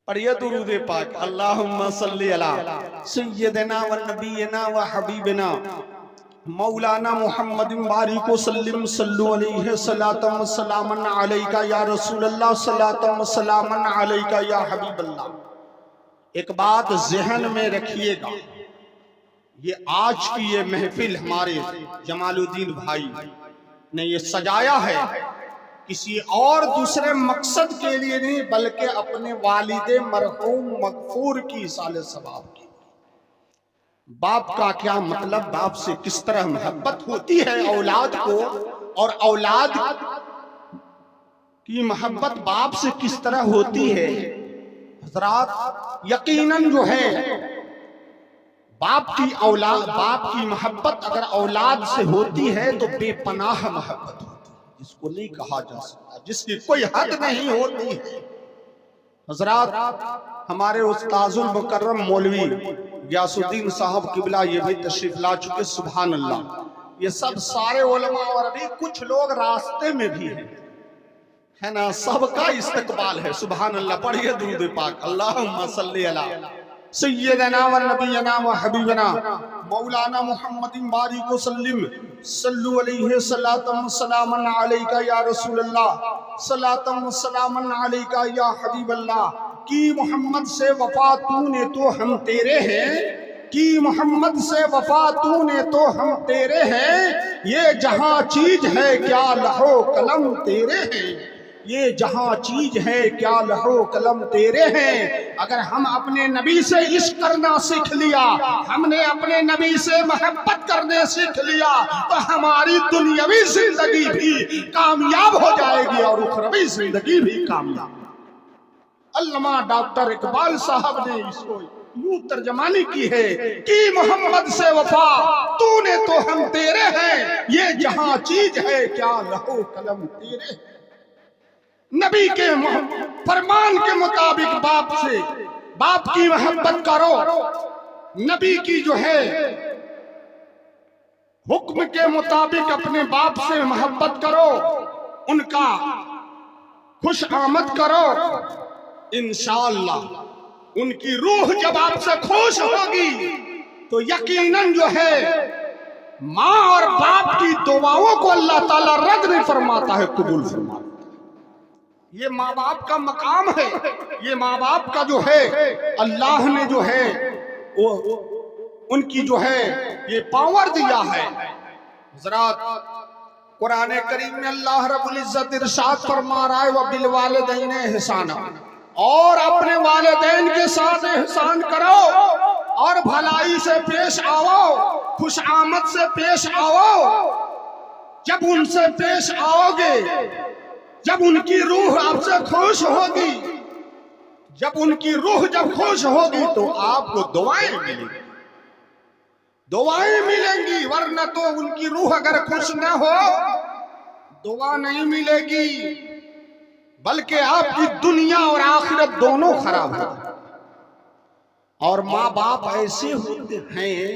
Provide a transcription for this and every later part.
پڑھیے درود پاک اللہم صلی علی سیدنا و نبینا و حبیبنا مولانا محمد بارک وسلم صلو علیہ صلاۃ و سلام علیکہ یا رسول اللہ صلاۃ و سلام علیکہ یا حبیب اللہ۔ ایک بات ذہن میں رکھیے گا، یہ آج کی یہ محفل ہمارے جمال الدین بھائی نے یہ سجایا ہے کسی اور دوسرے مقصد کے لیے نہیں، بلکہ اپنے والد مرحوم مغفور کی ایصال ثواب کی۔ باپ کا کیا مطلب، باپ سے کس طرح محبت ہوتی ہے اولاد کو، اور اولاد کی محبت باپ سے کس طرح ہوتی ہے۔ حضرات یقیناً جو ہے باپ کی محبت اگر اولاد سے ہوتی ہے تو بے پناہ محبت ہوتی ہے، جس کو نہیں کہا جا سکتا، جس کی کوئی حد نہیں ہوتی ہے۔ حضرات ہمارے استاذ المکرم مولوی غیاث الدین صاحب قبلہ یہ بھی تشریف لا چکے، سبحان اللہ۔ یہ سب سارے علماء اور ابھی کچھ لوگ راستے میں بھی ہیں، ہے نا، سب کا استقبال ہے، سبحان اللہ۔ پڑھیے درود پاک اللہم صلی علی سیدنا و نبینا و حبیبنا مولانا محمد بارک وسلم صلو علیہ صلاۃ و سلام علیکہ یا رسول اللہ صلاۃ و سلام علیکہ یا حبیب اللہ۔ کی محمد سے وفا تو نے تو ہم تیرے ہیں، کی محمد سے وفا تو نے تو ہم تیرے ہیں، یہ جہاں چیز ہے کیا لوح قلم تیرے ہیں، یہ جہاں چیز ہے کیا لوح قلم تیرے ہیں۔ اگر ہم اپنے نبی سے عشق کرنا سیکھ لیا، ہم نے اپنے نبی سے محبت کرنے سیکھ لیا، تو ہماری دنیاوی زندگی بھی کامیاب ہو جائے گی اور اخروی زندگی بھی کامیاب۔ علامہ ڈاکٹر اقبال صاحب نے اس کو یوں ترجمانی کی ہے کہ محمد سے وفا تو نے تو ہم تیرے ہیں، یہ جہاں چیز ہے کیا لوح قلم تیرے ہیں۔ نبی کے فرمان کے مطابق باپ کی محبت کرو، نبی کی جو ہے حکم کے مطابق اپنے باپ سے محبت کرو، ان کا خوش آمد کرو، انشاءاللہ ان کی روح جب آپ سے خوش ہوگی تو یقیناً جو ہے ماں اور باپ کی دعاؤں کو اللہ تعالیٰ رد نہیں فرماتا ہے، قبول فرماتا ہے۔ یہ ماں باپ کا مقام ہے، یہ ماں باپ کا جو ہے اللہ نے جو ہے ان کی جو ہے یہ پاور دیا ہے۔ حضرات قرآن کریم میں اللہ رب العزت ارشاد فرما رہا ہے وَبِالْوَالِدَيْنِ إِحْسَانًا، اور اپنے والدین کے ساتھ احسان کرو اور بھلائی سے پیش آؤ، خوش آمد سے پیش آؤ۔ جب ان سے پیش آؤ گے، جب ان کی روح آپ سے خوش ہوگی، جب ان کی روح جب خوش ہوگی تو آپ کو دعائیں ملیں گی، دعائیں ملیں گی، ورنہ تو ان کی روح اگر خوش نہ ہو دعا نہیں ملے گی، بلکہ آپ کی دنیا اور آخرت دونوں خراب ہو۔ اور ماں باپ ایسے ہوتے ہیں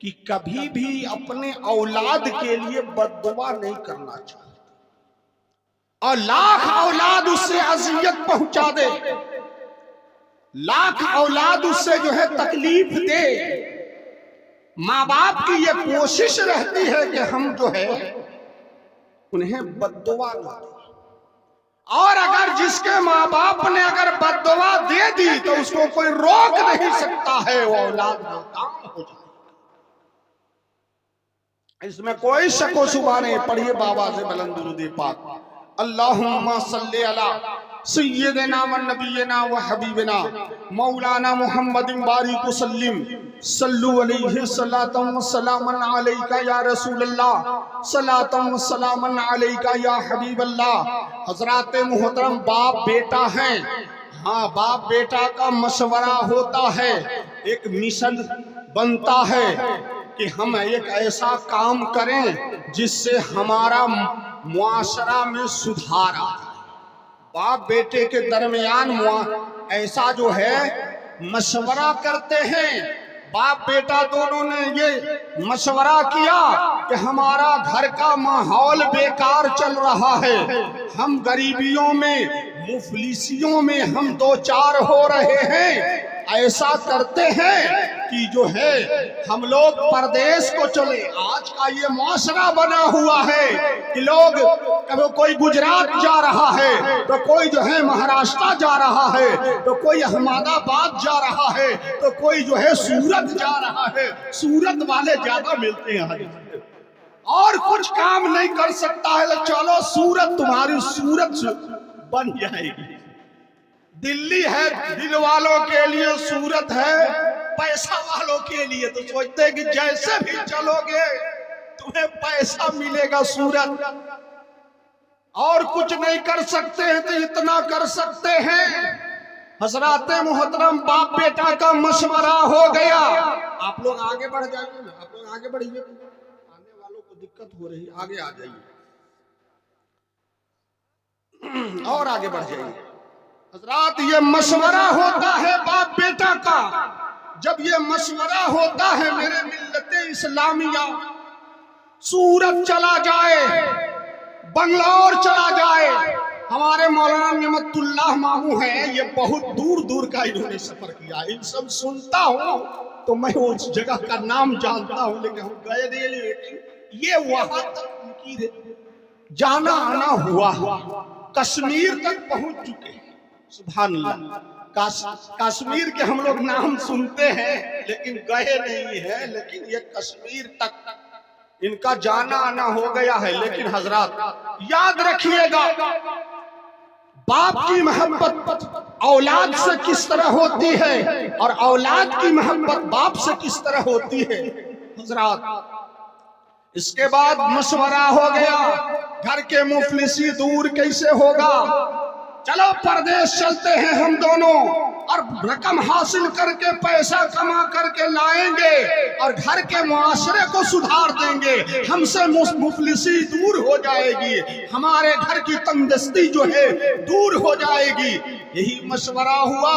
کہ کبھی بھی اپنے اولاد کے لیے بد دعا نہیں کرنا چاہتے، اور لاکھ اولاد اس سے اذیت پہنچا دے، لاکھ اولاد اس سے جو ہے تکلیف دے، ماں باپ کی یہ کوشش رہتی ہے کہ ہم جو ہے انہیں بد دعا نہ دیں، اور اگر جس کے ماں باپ نے اگر بد دعا دے دی تو اس کو کوئی روک نہیں سکتا ہے، وہ اولاد ناکام ہو جائے، اس میں کوئی شک و شبہ نہیں۔ پڑھیے بابا سے بلند درود پاک اللہم صلی علی سیدنا و نبینا و حبیبنا مولانا محمد بارک وسلم صلو علیہ صلاۃ و سلام علیکہ یا رسول اللہ صلاۃ و سلام علیکہ یا حبیب اللہ۔ حضرات محترم، باپ بیٹا ہیں، ہاں باپ بیٹا کا مشورہ ہوتا ہے، ایک مشن بنتا ہے کہ ہم ایک ایسا کام کریں جس سے ہمارا معاشرہ میں سدھار آئے۔ باپ بیٹے کے درمیان ایسا جو ہے مشورہ کرتے ہیں، باپ بیٹا دونوں نے یہ مشورہ کیا کہ ہمارا گھر کا ماحول بیکار چل رہا ہے، ہم غریبیوں میں مفلسیوں میں ہم دو چار ہو رہے ہیں، ایسا کرتے ہیں کہ جو ہے ہم لوگ پردیس کو چلے۔ آج کا یہ معاشرہ بنا ہوا ہے کہ لوگ کبھی کوئی گجرات جا رہا ہے تو کوئی جو ہے مہاراشٹر جا رہا ہے تو کوئی احمد آباد جا رہا ہے تو کوئی جو ہے سورت جا رہا ہے۔ سورت والے زیادہ ملتے ہیں اور کچھ کام نہیں کر سکتا ہے تو چلو سورت تمہاری صورت بن جائے گی۔ دلی ہے دل والوں کے لیے، سورت ہے پیسہ والوں کے لیے۔ تو سوچتے ہیں کہ جیسے بھی چلو گے تمہیں پیسہ ملے گا سورت، اور کچھ نہیں کر سکتے ہیں تو اتنا کر سکتے ہیں۔ حضرات محترم، باپ بیٹا کا مشورہ ہو گیا۔ آپ لوگ آگے بڑھ جائیے نا، آپ لوگ آگے بڑھیے، آنے والوں کو دقت ہو رہی، آگے آ جائیے اور آگے بڑھ جائیے۔ حضرات یہ مشورہ ہوتا ہے باپ بیٹا کا۔ جب یہ مشورہ ہوتا ہے میرے ملت اسلامیہ، سورت چلا جائے، بنگلور چلا جائے۔ ہمارے مولانا نعمت اللہ ماموں ہیں، یہ بہت دور دور کا انہوں نے سفر کیا۔ ان سب سنتا ہوں تو میں اس جگہ کا نام جانتا ہوں، لیکن ہم گئے نہیں، لیکن یہ وہاں تک ان کی جانا آنا ہوا، کشمیر تک پہنچ چکے ہیں۔ سبحان اللہ، کشمیر کے ہم لوگ نام سنتے ہیں لیکن گئے نہیں ہیں، لیکن یہ کشمیر تک ان کا جانا آنا ہو گیا ہے۔ لیکن حضرات یاد رکھیے گا، باپ کی محبت اولاد سے کس طرح ہوتی ہے اور اولاد کی محبت باپ سے کس طرح ہوتی ہے۔ حضرات اس کے بعد مشورہ ہو گیا، گھر کے مفلسی دور کیسے ہوگا، چلو پردیس چلتے ہیں ہم دونوں، اور رقم حاصل کر کے پیسہ کما کر کے لائیں گے اور گھر کے معاشرے کو سدھار دیں گے، ہم سے مفلسی دور ہو جائے گی، ہمارے گھر کی تنگدستی جو ہے دور ہو جائے گی۔ یہی مشورہ ہوا،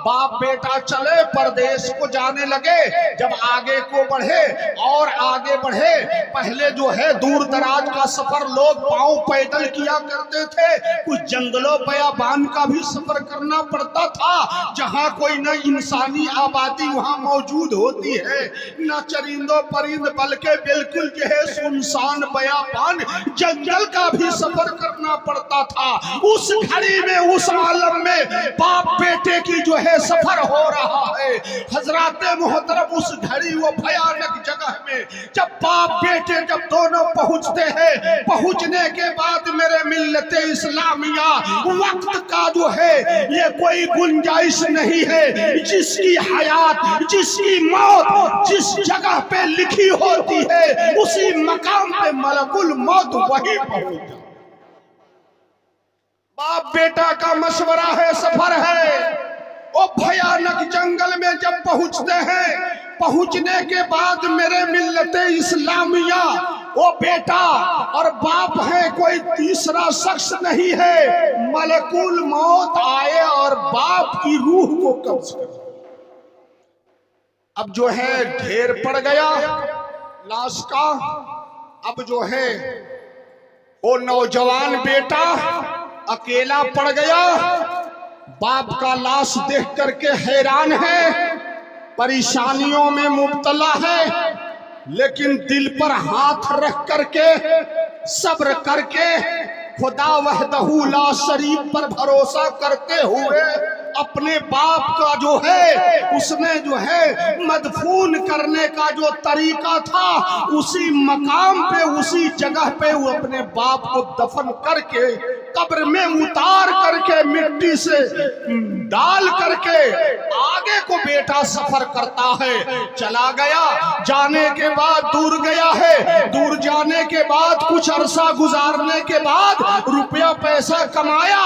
باپ بیٹا چلے پردیس کو جانے لگے۔ جب آگے کو بڑھے اور آگے بڑھے، پہلے جو ہے دور دراز کا سفر لوگ پاؤں پیدل کیا کرتے تھے، کچھ جنگلوں بیابان کا بھی سفر کرنا پڑتا تھا، جہاں کوئی نہ انسانی آبادی وہاں موجود ہوتی ہے، نہ چرندوں پرند، بلکہ بالکل جو ہے سنسان بیابان جنگل کا بھی سفر کرنا پڑتا تھا۔ اس گھڑی میں، اس عالم میں باپ بیٹے کی جو ہے سفر ہو رہا ہے۔ حضرات محترم، اس گھڑی وہ بھیانک جگہ میں جب باپ بیٹے جب دونوں پہنچتے ہیں، پہنچنے کے بعد میرے ملت اسلامیہ وقت کا جو ہے یہ کوئی گنجائش نہیں ہے، جس کی حیات، جس کی موت جس جگہ پہ لکھی ہوتی ہے اسی مقام پہ ملک الموت وہی پہنچ۔ باپ بیٹا کا مشورہ ہے، سفر ہے، وہ بھیانک جنگل میں جب پہنچتے ہیں، پہنچنے کے بعد میرے ملت اسلامیہ وہ بیٹا اور باپ ہے، کوئی تیسرا شخص نہیں ہے، ملک الموت آئے اور باپ کی روح کو قبض کر۔ اب جو ہے ڈھیر پڑ گیا لاش کا، اب جو ہے وہ نوجوان بیٹا اکیلا پڑ گیا، باپ کا لاش دیکھ کر کے حیران ہے، پریشانیوں میں مبتلا ہے، لیکن دل پر ہاتھ رکھ کر کے صبر کر کے خدا وحدہ لا شریک پر بھروسہ کرتے ہوئے اپنے باپ کا جو ہے اس نے جو ہے مدفون کرنے کا جو طریقہ تھا اسی مقام پہ اسی جگہ پہ وہ اپنے باپ کو دفن کر کے قبر میں اتار کر کے مٹی سے ڈال کر کے آگے کو بیٹا سفر کرتا ہے۔ چلا گیا، جانے کے بعد دور گیا ہے، دور جانے کے بعد کچھ عرصہ گزارنے کے بعد روپیہ پیسہ کمایا،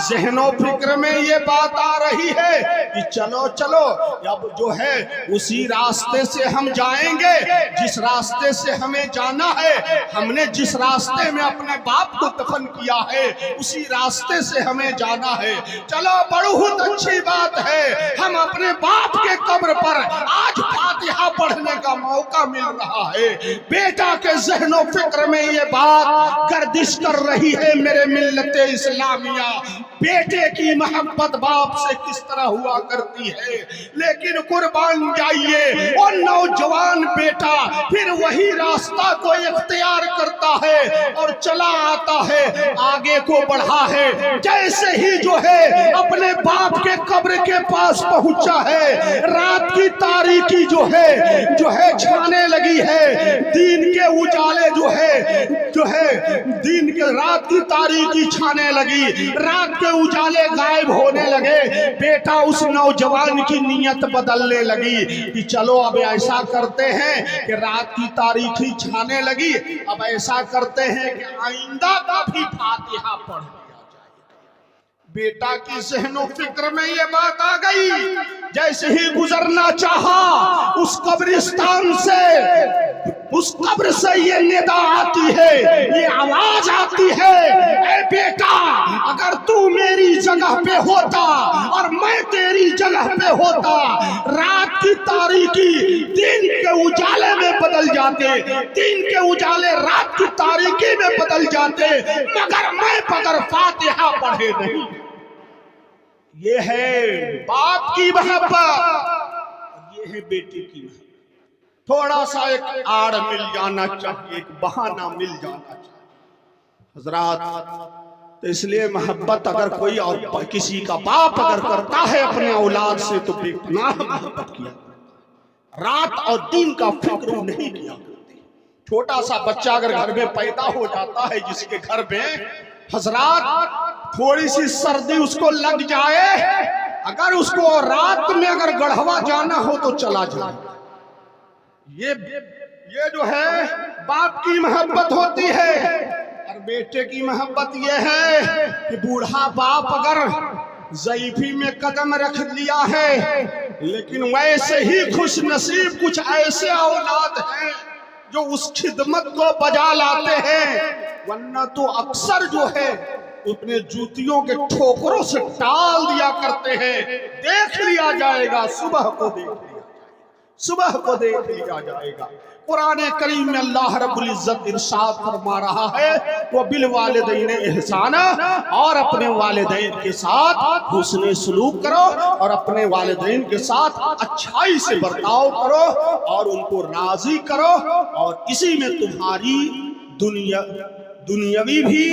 ذہن و فکر میں یہ بات آ رہی ہے کہ چلو چلو اب جو ہے اسی راستے سے ہم جائیں گے جس راستے سے ہمیں جانا ہے، ہم نے جس راستے میں اپنے باپ کو دفن کیا ہے اسی راستے سے ہمیں جانا ہے۔ چلو بہت اچھی بات ہے، ہم اپنے باپ کے قبر پر آج فاتحہ پڑھنے کا کا موقع مل رہا ہے۔ بیٹا کے ذہن و فکر میں یہ بات گردش کر رہی ہے میرے ملت اسلامیہ، بیٹے کی محبت باپ سے کس طرح ہوا کرتی ہے، لیکن قربان جائیے وہ نوجوان بیٹا پھر وہی راستہ کو اختیار کرتا ہے اور چلا آتا ہے، آگے کو بڑھا ہے۔ جیسے ہی جو ہے اپنے باپ کے قبر کے پاس پہنچا ہے، رات کی تاریکی جو ہے چھانے لگی ہے، دین کے اجالے جو ہے دین کے رات کی تاریکی چھانے لگی، رات کے اجالے غائب ہونے لگے۔ بیٹا اس نوجوان کی نیت بدلنے لگی کہ چلو اب ایسا کرتے ہیں کہ رات کی تاریکی چھانے لگی، اب ایسا کرتے ہیں کہ آئندہ کا بھی فاتحہ پڑھ لیا جائے۔ بیٹا کی ذہن و فکر میں یہ بات آ گئی، جیسے ہی گزرنا چاہا اس قبرستان سے، اس قبر سے یہ ندا آتی ہے، یہ آواز آتی ہے، اے بیٹا اگر تو میری جگہ پہ ہوتا اور میں تیری جگہ پہ ہوتا، رات کی تاریکی دن کے اجالے میں بدل جاتے، دن کے اجالے رات کی تاریکی میں بدل جاتے، مگر میں بغیر فاتحہ پڑھے نہیں۔ یہ ہے باپ کی محبت، یہ ہے بیٹے کی محبت۔ تھوڑا سا ایک آڑ مل جانا چاہیے، ایک بہانہ مل جانا چاہیے حضرات۔ تو اس لیے محبت اگر کوئی اور کسی کا باپ اگر کرتا ہے اپنے اولاد سے تو بے پناہ محبت کیا کرتا ہے، رات اور دن کا فکر نہیں کیا کرتے۔ چھوٹا سا بچہ اگر گھر میں پیدا ہو جاتا ہے، جس کے گھر میں حضرات تھوڑی سی سردی اس کو لگ جائے، اگر اس کو رات میں اگر گڑھوا جانا ہو تو چلا جائے۔ یہ جو ہے باپ کی محبت ہوتی ہے۔ اور بیٹے کی محبت یہ ہے کہ بوڑھا باپ اگر ضعیفی میں قدم رکھ لیا ہے، لیکن ویسے ہی خوش نصیب کچھ ایسے اولاد ہیں جو اس خدمت کو بجا لاتے ہیں، ورنہ تو اکثر جو ہے اپنے جوتیوں کے ٹھوکروں سے ٹال دیا کرتے ہیں۔ دیکھ لیا جائے گا، صبح کو دیکھ لیا جائے گا، صبح کو دیکھ لیا جائے گا۔ قرآن کریم میں اللہ رب العزت ارشاد فرما رہا ہے وَبِالْوَالِدَيْنِ إِحْسَانًا، اور اپنے والدین کے ساتھ حسن سلوک کرو اور اپنے والدین کے ساتھ اچھائی سے برتاؤ کرو اور ان کو راضی کرو، اور اسی میں تمہاری دنیاوی بھی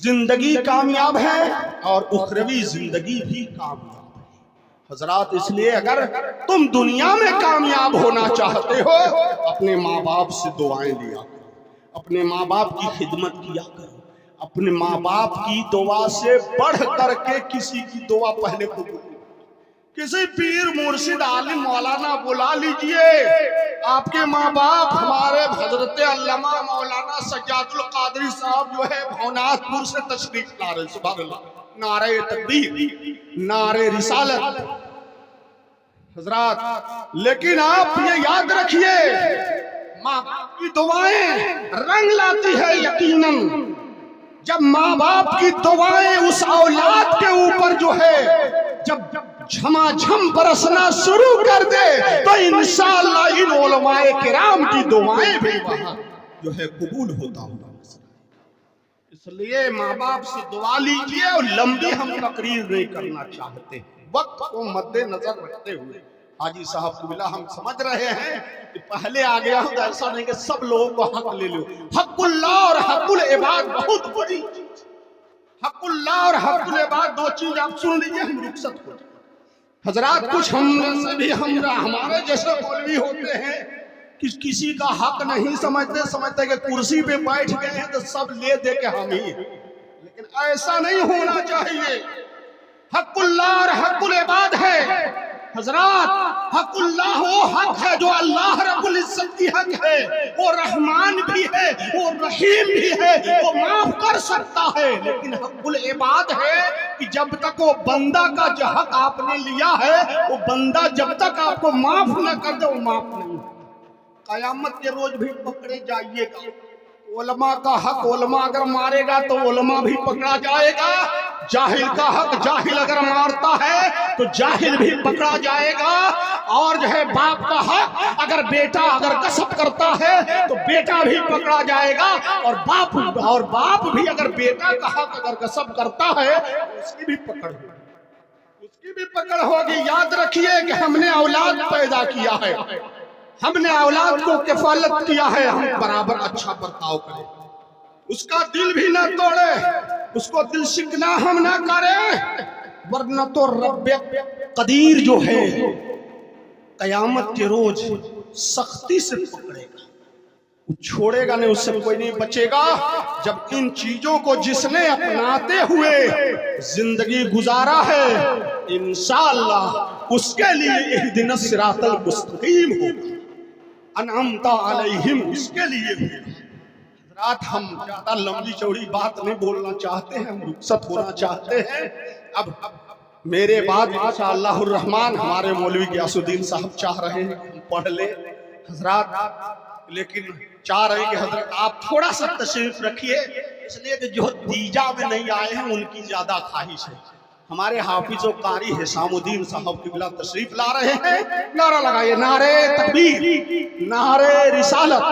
زندگی کامیاب ہے اور اخروی زندگی بھی کامیاب ہے۔ حضرات اس لیے اگر تم دنیا میں کامیاب ہونا چاہتے ہو، اپنے ماں باپ سے دعائیں لیا کرو، اپنے ماں باپ کی خدمت کیا کرو، اپنے ماں باپ کی دعا سے بڑھ کر کے کسی کی دعا پہلے قبول کرو۔ کسی پیر مرشد عالم مولانا بلا لیجئے، آپ کے ماں باپ ہمارے حضرت علامہ مولانا سجاد القادری صاحب جو ہے بھونات پور سے تشریف لا رہے، سبحان اللہ، نعرہ تکبیر، نعرہ رسالت حضرات۔ لیکن آپ یہ یاد رکھیے ماں باپ کی دعائیں رنگ لاتی ہے یقیناً۔ جب ماں باپ کی دعائیں اس اولاد کے اوپر جو ہے جب جھما جھم برسنا شروع کر دے تو انشاءاللہ ان علماء کرام کی دعائیں بھی وہاں جو ہے قبول ہوتا ہوگا۔ اس لیے ماں باپ سے دعا لیجئے، اور لمبی ہم تقریر نہیں کرنا چاہتے، وقت کو مد نظر رکھتے ہوئے۔ حاجی صاحب قبلہ ہم سمجھ رہے ہیں کہ پہلے آ گیا ہوں تو ایسا نہیں کہ سب لوگوں کو حق لے لو۔ حق اللہ اور حق العباد بہت بڑی چیز، حق اللہ اور حق العباد دو چیز آپ سن لیجئے، ہم رخصت ہو جائیں۔ حضرات کچھ ہمارے جیسے مولوی ہوتے ہیں کہ کسی کا حق نہیں سمجھتے کہ کرسی پہ بیٹھ گئے ہیں تو سب لے دے کے ہم ہی ہیں، لیکن ایسا نہیں ہونا چاہیے۔ حق اللہ اور حق العباد ہے حضرات۔ حق اللہ وہ حق ہے جو اللہ رب العزت کی حق ہے، وہ رحمان بھی ہے، وہ رحیم بھی ہے، وہ معاف کر سکتا ہے، لیکن حق العباد ہے کہ جب تک وہ بندہ کا جو حق آپ نے لیا ہے، وہ بندہ جب تک آپ کو معاف نہ کر دے وہ معاف نہیں ہے۔ قیامت کے روز بھی پکڑے جائیے گا، علماء کا حق علماء اگر مارے گا تو علماء بھی پکڑا جائے گا، جاہل کا حق جاہل اگر مارتا ہے تو تو جاہل بھی پکڑا جائے گا، اور جو ہے باپ کا حق اگر بیٹا اگر غصب کرتا ہے تو بیٹا بھی پکڑا جائے گا، اور باپ بھی اگر بیٹا کا حق اگر غصب کرتا ہے تو اس کی بھی پکڑ ہوگی، اس کی بھی پکڑ ہوگی۔ یاد رکھیے کہ ہم نے اولاد پیدا کیا ہے، ہم نے اولاد کو کفالت کیا ہے، ہم برابر اچھا برتاؤ کریں، اس کا دل بھی نہ توڑے، اس کو دل شکنا ہم نہ کریں، ورنہ تو رب قدیر جو ہے قیامت کے روز سختی سے پکڑے گا، چھوڑے گا نہیں، اس سے کوئی نہیں بچے گا۔ جب ان چیزوں کو جس نے اپناتے ہوئے زندگی گزارا ہے انشاءاللہ اس کے لیے اہدنا الصراط المستقیم ہوگا، انعمت علیہم اس کے لیے ہوگا۔ حضرات ہم زیادہ لمبی چوڑی بات نہیں بولنا چاہتے ہیں، ہم رخصت ہونا چاہتے ہیں۔ اب میرے بعد انشاءاللہ الرحمن ہمارے مولوی غیاث الدین صاحب چاہ رہے ہیں ہم پڑھ لیں حضرات، لیکن چاہ رہے ہیں کہ حضرت آپ تھوڑا سا تشریف رکھیے، اس لیے کہ جو دیجا میں نہیں آئے ہیں ان کی زیادہ خواہش ہے۔ ہمارے حافظ و قاری حسام الدین صاحب قبلہ تشریف لا رہے ہیں، نعرہ لگائیے، نعرہ تکبیر، نعرہ رسالت۔